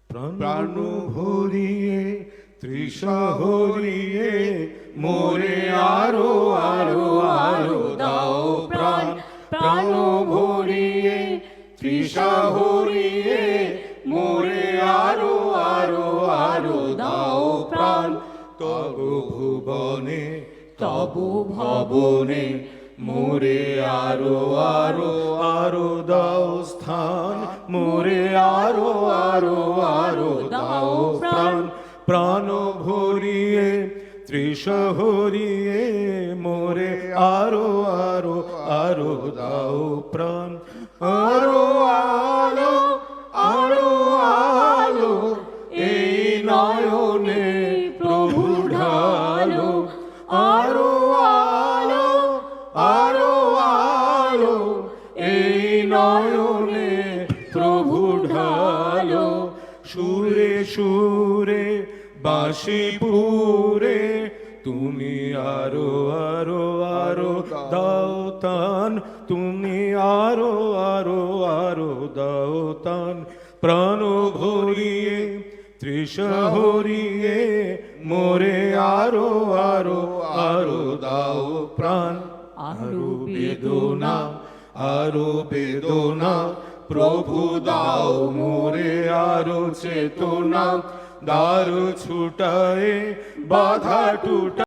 প্রাণ ভরিয়ে তৃষা হরিয়ে মোরে আরো আরো আরো দাও প্রাণ। প্রাণ ভরিয়ে তৃষা হরিয়ে মোরে আরো আরো আরো দাও প্রাণ। তব ভুবনে তব ভবনে মোরে আরো আরো আরো দাও স্থান। মোরে আরো আরো আরো দাও প্রাণ। প্রাণ ভরিয়ে তৃষা হরিয়ে মোরে আরো আরো আরো দাও প্রাণ। আরো আলো আরো আলো এই নয়নে প্রভু ঢালো। আরো আলো আরো আলো এই নয়নে প্রভু ঢালো। সুরে সুরে বাঁশি পুরে তুমি আরো আরো আরো দাও তান। তুমি আরো আরো আরো দাও তান। প্রাণ ভরিয়ে তৃষা হরিয়ে মোরে আরো আরো আরো দাও প্রাণ। আরো বেদনা আরো বেদনা প্রভু দাও মোরে আরো চেতনা। দ্বার ছুটায়ে বাধা টুটা